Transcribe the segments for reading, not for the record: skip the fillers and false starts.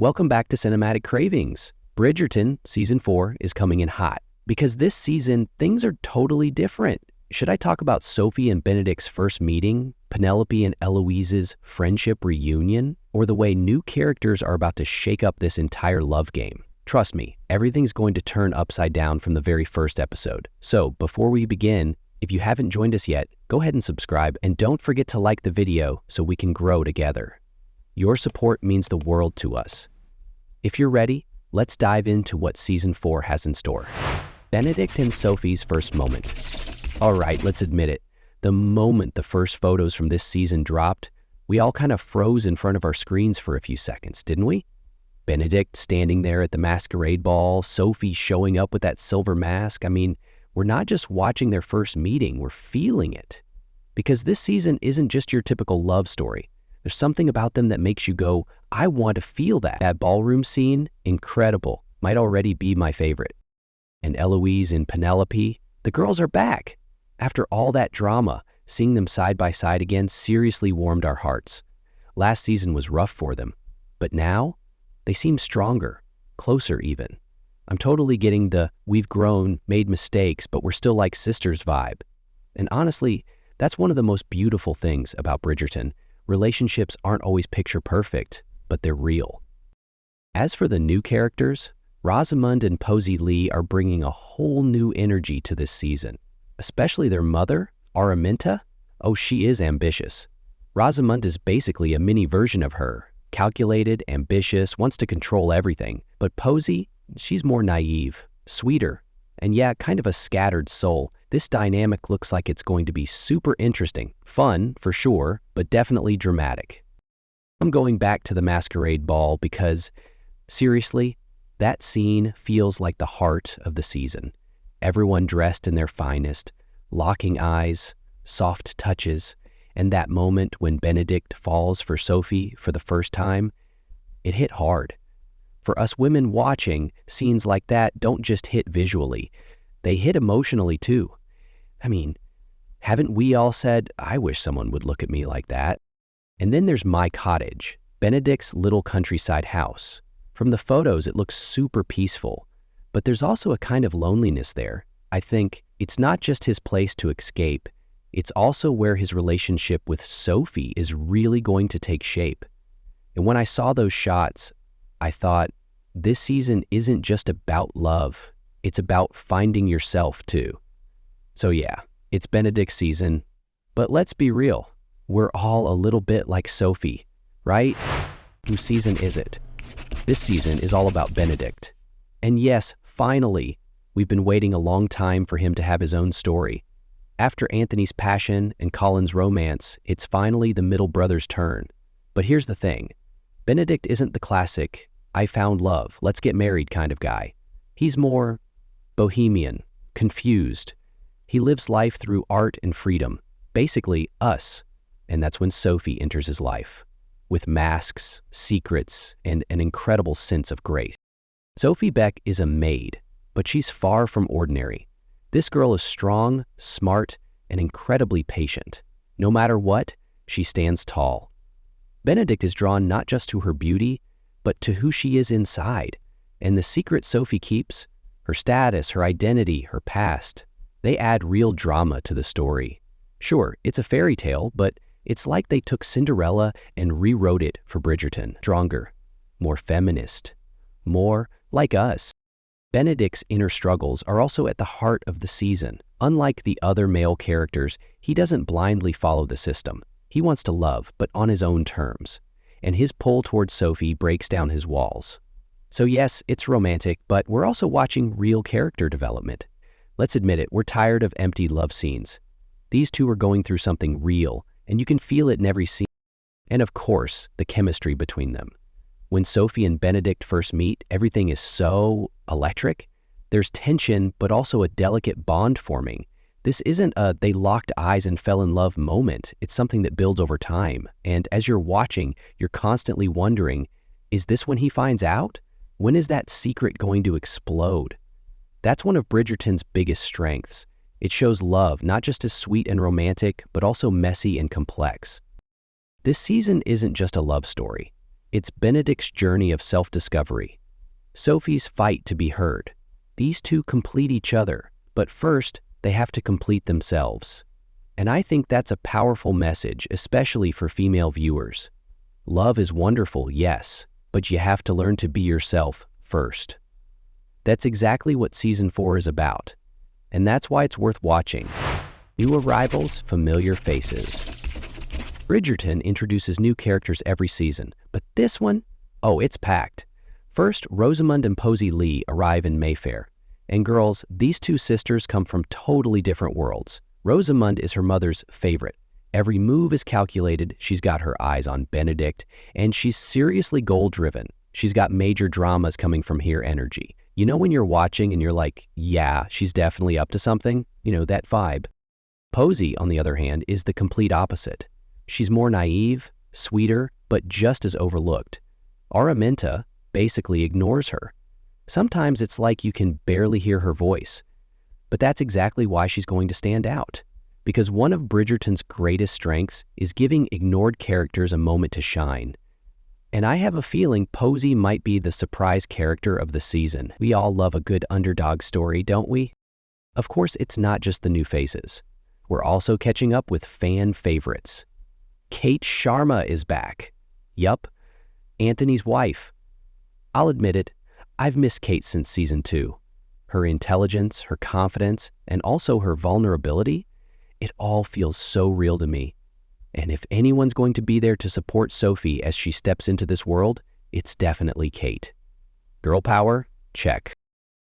Welcome back to Cinematic Cravings. Bridgerton Season 4 is coming in hot because this season, things are totally different. Should I talk about Sophie and Benedict's first meeting, Penelope and Eloise's friendship reunion, or the way new characters are about to shake up this entire love game? Trust me, everything's going to turn upside down from the very first episode. So before we begin, if you haven't joined us yet, go ahead and subscribe, and don't forget to like the video so we can grow together. Your support means the world to us. If you're ready, let's dive into what Season 4 has in store. Benedict and Sophie's first moment. All right, let's admit it. The moment the first photos from this season dropped, we all kind of froze in front of our screens for a few seconds, didn't we? Benedict standing there at the masquerade ball, Sophie showing up with that silver mask. I mean, we're not just watching their first meeting, we're feeling it. Because this season isn't just your typical love story. There's something about them that makes you go, I want to feel that. That ballroom scene, incredible, might already be my favorite. And Eloise and Penelope, the girls are back. After all that drama, seeing them side by side again seriously warmed our hearts. Last season was rough for them, but now they seem stronger, closer even. I'm totally getting the we've grown, made mistakes, but we're still like sisters vibe. And honestly, that's one of the most beautiful things about Bridgerton. Relationships aren't always picture perfect, but they're real. As for the new characters, Rosamund and Posey Lee are bringing a whole new energy to this season. Especially their mother, Araminta. Oh, she is ambitious. Rosamund is basically a mini version of her. Calculated, ambitious, wants to control everything. But Posey, she's more naive, sweeter, and yeah, kind of a scattered soul. This dynamic looks like it's going to be super interesting. Fun, for sure, but definitely dramatic. I'm going back to the masquerade ball because, seriously, that scene feels like the heart of the season. Everyone dressed in their finest, locking eyes, soft touches, and that moment when Benedict falls for Sophie for the first time, it hit hard. For us women watching, scenes like that don't just hit visually, they hit emotionally too. I mean, haven't we all said, I wish someone would look at me like that? And then there's My Cottage, Benedict's little countryside house. From the photos, it looks super peaceful, but there's also a kind of loneliness there. I think it's not just his place to escape, it's also where his relationship with Sophie is really going to take shape. And when I saw those shots, I thought, this season isn't just about love, it's about finding yourself too. So yeah, it's Benedict's season, but let's be real, we're all a little bit like Sophie, right? Whose season is it? This season is all about Benedict. And yes, finally, we've been waiting a long time for him to have his own story. After Anthony's passion and Colin's romance, it's finally the middle brother's turn. But here's the thing, Benedict isn't the classic, I found love, let's get married kind of guy. He's more bohemian, confused. He lives life through art and freedom, basically us. And that's when Sophie enters his life, with masks, secrets, and an incredible sense of grace. Sophie Beck is a maid, but she's far from ordinary. This girl is strong, smart, and incredibly patient. No matter what, she stands tall. Benedict is drawn not just to her beauty, but to who she is inside. And the secret Sophie keeps, her status, her identity, her past, they add real drama to the story. Sure, it's a fairy tale, but it's like they took Cinderella and rewrote it for Bridgerton. Stronger, more feminist, more like us. Benedict's inner struggles are also at the heart of the season. Unlike the other male characters, he doesn't blindly follow the system. He wants to love, but on his own terms. And his pull towards Sophie breaks down his walls. So yes, it's romantic, but we're also watching real character development. Let's admit it, we're tired of empty love scenes. These two are going through something real, and you can feel it in every scene. And of course, the chemistry between them. When Sophie and Benedict first meet, everything is so electric. There's tension, but also a delicate bond forming. This isn't a they locked eyes and fell in love moment. It's something that builds over time. And as you're watching, you're constantly wondering, is this when he finds out? When is that secret going to explode? That's one of Bridgerton's biggest strengths. It shows love not just as sweet and romantic, but also messy and complex. This season isn't just a love story. It's Benedict's journey of self-discovery, Sophie's fight to be heard. These two complete each other, but first, they have to complete themselves. And I think that's a powerful message, especially for female viewers. Love is wonderful, yes, but you have to learn to be yourself first. That's exactly what Season 4 is about, and that's why it's worth watching. New arrivals, familiar faces. Bridgerton introduces new characters every season, but this one, oh, it's packed. First, Rosamund and Posey Lee arrive in Mayfair. And girls, these two sisters come from totally different worlds. Rosamund is her mother's favorite. Every move is calculated, she's got her eyes on Benedict, and she's seriously goal-driven. She's got major dramas coming from here energy. You know when you're watching and you're like, yeah, she's definitely up to something? You know, that vibe. Posey, on the other hand, is the complete opposite. She's more naive, sweeter, but just as overlooked. Araminta basically ignores her. Sometimes it's like you can barely hear her voice. But that's exactly why she's going to stand out. Because one of Bridgerton's greatest strengths is giving ignored characters a moment to shine. And I have a feeling Posey might be the surprise character of the season. We all love a good underdog story, don't we? Of course, it's not just the new faces. We're also catching up with fan favorites. Kate Sharma is back. Yup, Anthony's wife. I'll admit it, I've missed Kate since Season 2. Her intelligence, her confidence, and also her vulnerability, it all feels so real to me. And if anyone's going to be there to support Sophie as she steps into this world, it's definitely Kate. Girl power? Check.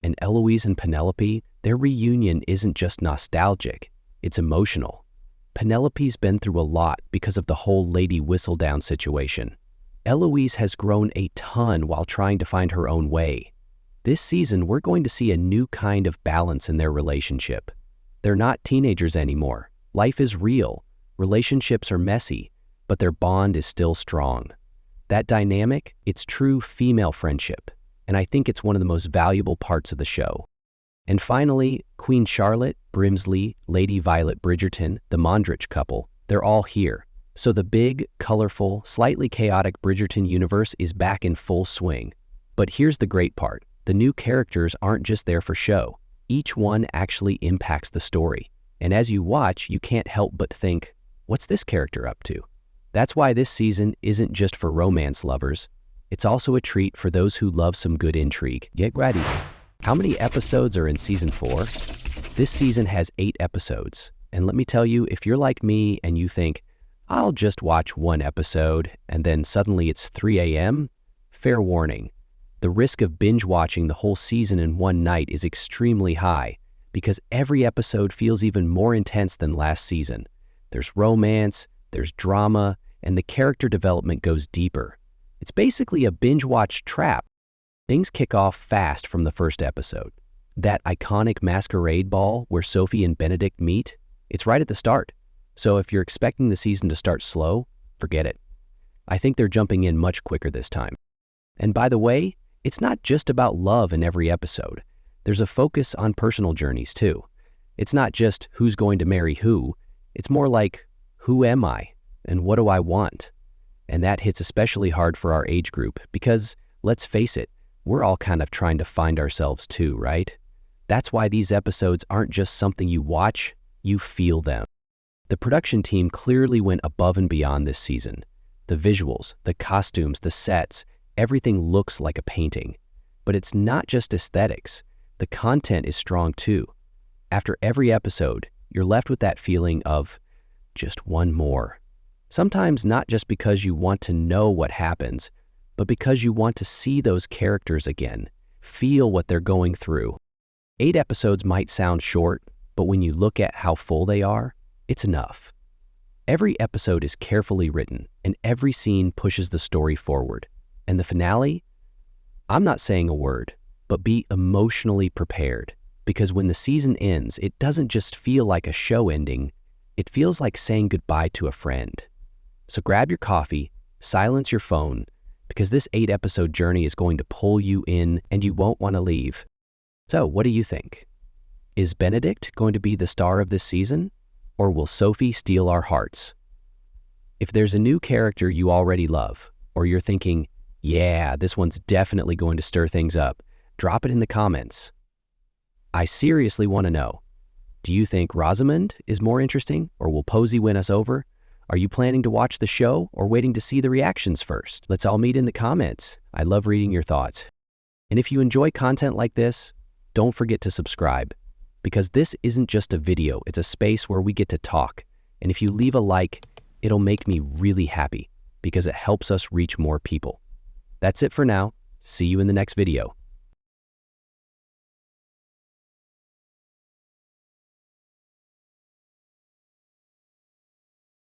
And Eloise and Penelope, their reunion isn't just nostalgic, it's emotional. Penelope's been through a lot because of the whole Lady Whistledown situation. Eloise has grown a ton while trying to find her own way. This season, we're going to see a new kind of balance in their relationship. They're not teenagers anymore. Life is real. Relationships are messy, but their bond is still strong. That dynamic, it's true female friendship, and I think it's one of the most valuable parts of the show. And finally, Queen Charlotte, Brimsley, Lady Violet Bridgerton, the Mondrich couple, they're all here. So the big, colorful, slightly chaotic Bridgerton universe is back in full swing. But here's the great part. The new characters aren't just there for show. Each one actually impacts the story. And as you watch, you can't help but think, what's this character up to? That's why this season isn't just for romance lovers. It's also a treat for those who love some good intrigue. Get ready. How many episodes are in Season 4? This season has 8 episodes. And let me tell you, if you're like me and you think, I'll just watch one episode and then suddenly it's 3 a.m., fair warning. The risk of binge watching the whole season in one night is extremely high because every episode feels even more intense than last season. There's romance, there's drama, and the character development goes deeper. It's basically a binge watch trap. Things kick off fast from the first episode. That iconic masquerade ball where Sophie and Benedict meet, it's right at the start. So if you're expecting the season to start slow, forget it. I think they're jumping in much quicker this time. And by the way, it's not just about love in every episode. There's a focus on personal journeys too. It's not just who's going to marry who. It's more like, who am I and what do I want? And that hits especially hard for our age group because, let's face it, we're all kind of trying to find ourselves too, right? That's why these episodes aren't just something you watch, you feel them. The production team clearly went above and beyond this season. The visuals, the costumes, the sets, everything looks like a painting. But it's not just aesthetics. The content is strong too. After every episode, you're left with that feeling of just one more. Sometimes not just because you want to know what happens, but because you want to see those characters again, feel what they're going through. 8 episodes might sound short, but when you look at how full they are, it's enough. Every episode is carefully written, and every scene pushes the story forward. And the finale? I'm not saying a word, but be emotionally prepared. Because when the season ends, it doesn't just feel like a show ending, it feels like saying goodbye to a friend. So grab your coffee, silence your phone, because this 8-episode journey is going to pull you in and you won't want to leave. So what do you think? Is Benedict going to be the star of this season? Or will Sophie steal our hearts? If there's a new character you already love, Or you're thinking, yeah, this one's definitely going to stir things up? Drop it in the comments. I seriously want to know, do you think Rosamund is more interesting, or will Posey win us over? Are you planning to watch the show or waiting to see the reactions first? Let's all meet in the comments. I love reading your thoughts. And if you enjoy content like this, don't forget to subscribe, because this isn't just a video, it's a space where we get to talk. And if you leave a like, it'll make me really happy because it helps us reach more people. That's it for now. See you in the next video.